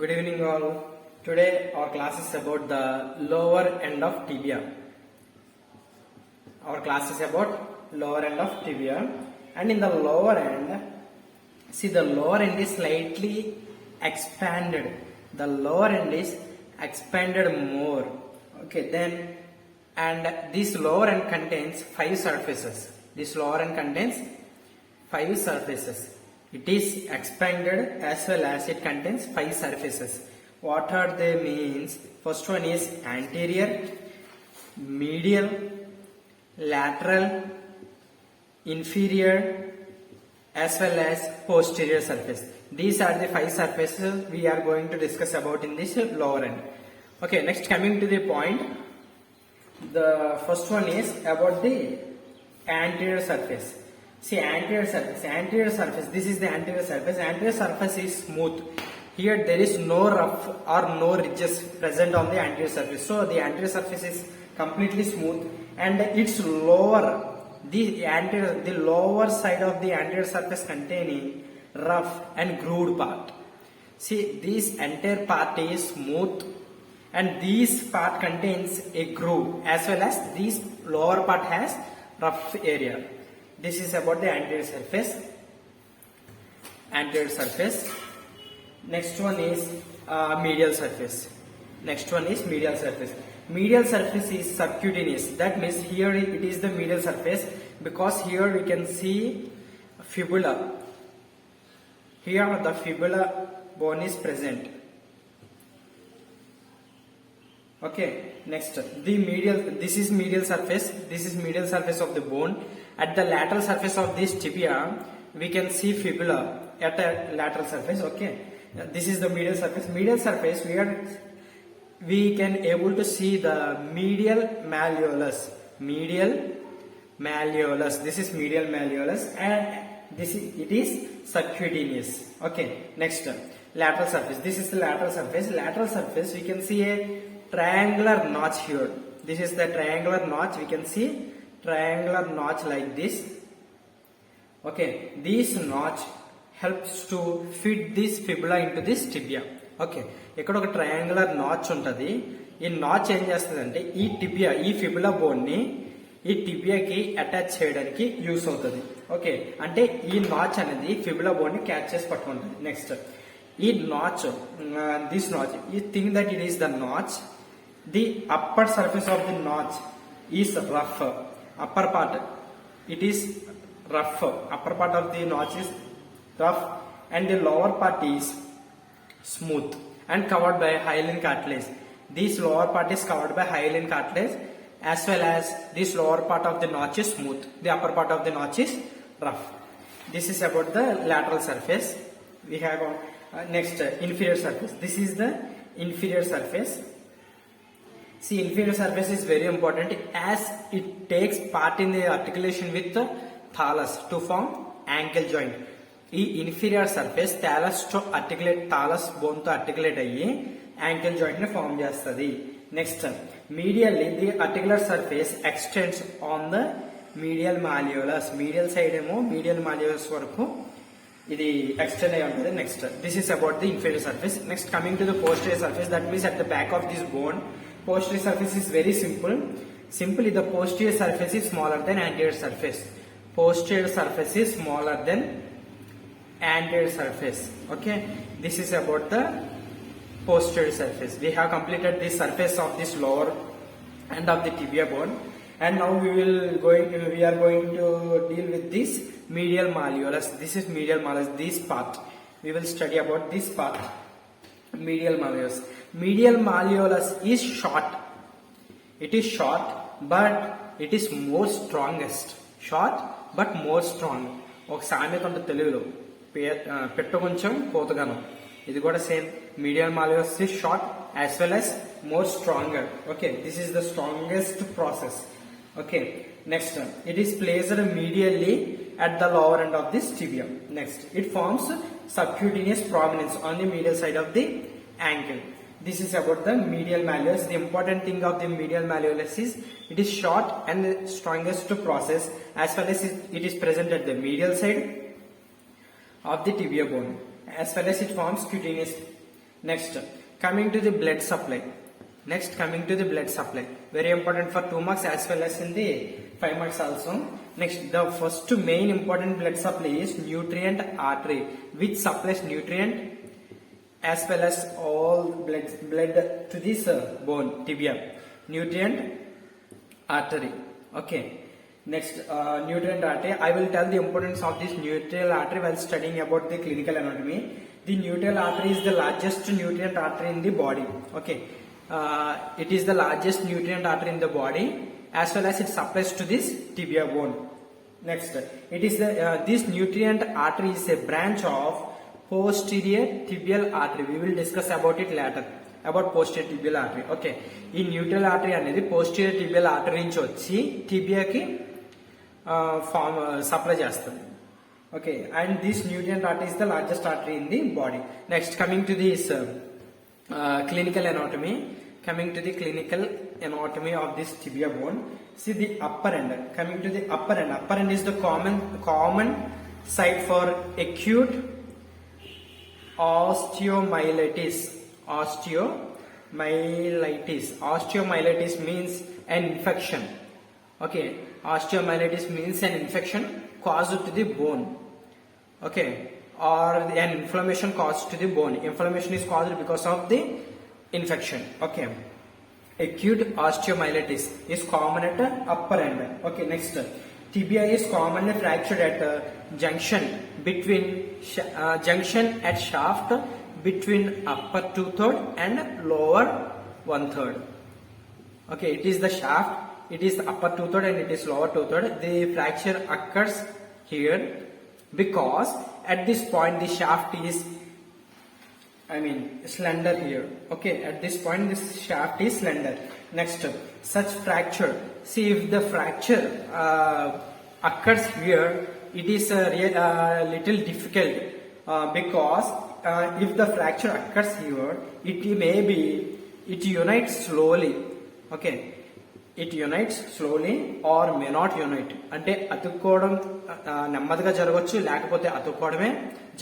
Good evening all. Today our class is about the lower end of tibia. Our class is about lower end of tibia, and in the lower end, see the lower end is slightly expanded. The lower end is expanded more. Okay, then and this lower end contains 5 surfaces. This lower end contains 5 surfaces. It is expanded as well as it contains 5 surfaces. What are they means? First one is anterior, medial, lateral, inferior as well as posterior surface. These are the 5 surfaces we are going to discuss about in this lower end. Okay, next coming to the point. The first one is about the anterior surface. See, anterior surface, this is the anterior surface. Anterior surface is smooth. Here there is no rough or no ridges present on the anterior surface. So the anterior surface is completely smooth, and its lower, the lower side of the anterior surface containing rough and grooved part. See, this entire part is smooth, and this part contains a groove, as well as this lower part has rough area. This is about the anterior surface. Anterior surface. Next one is medial surface. Next one is medial surface. Medial surface is subcutaneous. That means here it is the medial surface, because here we can see fibula. Here the fibula bone is present. Okay, next the medial, this is medial surface. This is medial surface of the bone. At the lateral surface of this tibia, we can see fibula at the lateral surface. Okay, this is the medial surface. Medial surface, we can able to see the medial malleolus. Medial malleolus. This is medial malleolus, and it is subcutaneous. Okay, next lateral surface. This is the lateral surface. Lateral surface, we can see a triangular notch here. This is the triangular notch. We can see triangular notch like this. Okay, this notch helps to fit this fibula into this tibia. Okay, ఇక్కడ ఒక triangular notch ఉంటుంది. ఈ notch ఏం చేస్తుందంటే ఈ tibia, ఈ fibula bone ని ఈ టిబియాకి అటాచ్ చేయడానికి యూస్ అవుతుంది. ఓకే, అంటే ఈ నాచ్ అనేది ఫిబులా బోన్ ని క్యాచ్ చేసి పట్టుకుంటుంది. నెక్స్ట్ ఈ notch, this notch, you think that it is the notch. The upper surface of the notch is rough. Upper part, it is rough. Upper part of the notch is rough, and the lower part is smooth and covered by hyaline cartilage. This lower part is covered by hyaline cartilage, as well as this lower part of the notch is smooth. The upper part of the notch is rough. This is about the lateral surface. We have next inferior surface. This is the inferior surface. See, inferior surface is very important, as it takes part in the articulation with the thallus to form ankle joint. ఈ inferior surface talus తో articulate, talus bone తో articulate అయ్యి ankle joint ని form చేస్తుంది. Next medially the articular surface extends on the medial malleolus. Medial side ఏమో medial malleolus వరకు ఇది extend అయి ఉంటుంది. Next this is about the inferior surface. Next coming to the posterior surface, that means at the back of this bone. Posterior surface is very simple. Simply the posterior surface is smaller than anterior surface. Posterior surface is smaller than anterior surface. Okay, this is about the posterior surface. We have completed the surface of this lower end of the tibia bone, and now we are going to deal with this medial malleolus. This is medial malleolus. This part we will study about this part. Medial malleolus. Medial malleolus is short. It is short, but it is more strongest. Short but more strong. ఒక సామెత ఉంటుంది తెలుగులో, పెట్ట కొంచెం కోతగానం. ఇది కూడా same. Medial malleolus is short as well as more stronger. Okay, this is the strongest process. Okay, next it is placed medially at the lower end of this tibia. Next, it forms subcutaneous prominence on the medial side of the ankle. This is about the medial malleolus. The important thing of the medial malleolus is it is short and the strongest process, as well as it is present at the medial side of the tibia bone, as well as it forms cutaneous Next, coming to the blood supply. Very important for 2 marks as well as in the 5 marks also. Next, the first main important blood supply is nutrient artery, which supplies nutrient as well as all blood to this bone, tibia. Nutrient artery. Okay. Next, nutrient artery. I will tell the importance of this nutrial artery while studying about the clinical anatomy. The nutrial artery is the largest nutrient artery in the body. Okay. It is the largest nutrient artery in the body, as well as it supplies to this tibia bone. Next, it is the this nutrient artery is a branch of posterior tibial artery. We will discuss about it later. About posterior tibial artery. Okay. ఈ neutral artery అనేది posterior tibial artery నుంచి వచ్చి టిబియాకి supply చేస్తుంది. Okay, and this nutrient artery is the largest artery in the body. Next, coming to this clinical anatomy. Coming to the clinical anatomy of this tibia bone. See the upper end. Coming to the upper end. Upper end is the common site for acute osteomyelitis. Osteomyelitis means an infection. Okay, osteomyelitis means an infection caused to the bone. Okay, or an inflammation caused to the bone. Inflammation is caused because of the infection. Okay, acute osteomyelitis is common at the upper end. Okay, next, tibia is commonly fractured at junction at shaft between upper 2/3 and lower 1/3. Okay, it is the shaft, it is the upper 2/3 and it is lower 2/3. The fracture occurs here because at this point the shaft is slender here. Okay, at this point this shaft is slender. Next, such fracture, see if the fracture occurs here, it is little difficult because if the fracture occurs here, it unites slowly. Okay, it unites slowly or may not unite. అంటే అతుక్కోవడం నెమ్మదిగా జరగవచ్చు, లేకపోతే అతుక్కోవడమే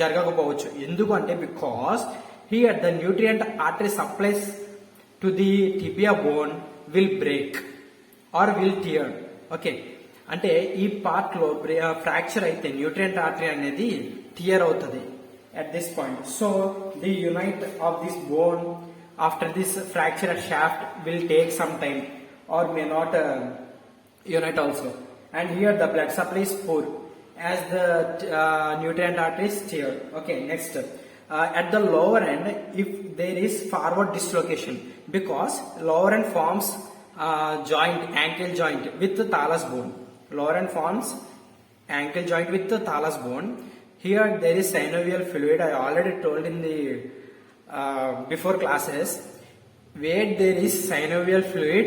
జరగకపోవచ్చు. ఎందుకు అంటే because here the nutrient artery supplies to the tibia bone will break or will tear. Okay, అంటే ఈ part లో ఫ్రాక్చర్ అయితే న్యూట్రియంట్ ఆర్టరీ అనేది టియర్ అవుతుంది at this point. So the unite of this bone after this fracture at shaft will take some time or may not unite also. And here the blood supply is poor as the nutrient artery is teared. Okay, next, at the lower end, if there is forward dislocation, because lower end forms ankle joint with the thallus bone. Lower end forms ankle joint with the thallus bone. Here there is synovial fluid. I already told in the before classes, where there is synovial fluid,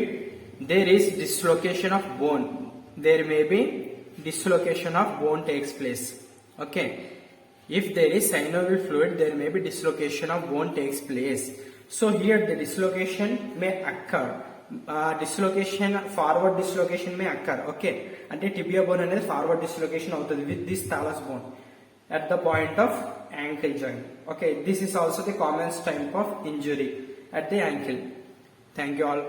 there is dislocation of bone. There may be dislocation of bone takes place. Okay, if there is synovial fluid, there may be dislocation of bone takes place. So here the dislocation may occur. Forward dislocation may occur. Okay, ante tibia bone anedi forward dislocation avutadi with this thallus bone at the point of ankle joint. Okay, this is also the common type of injury at the ankle. Thank you all.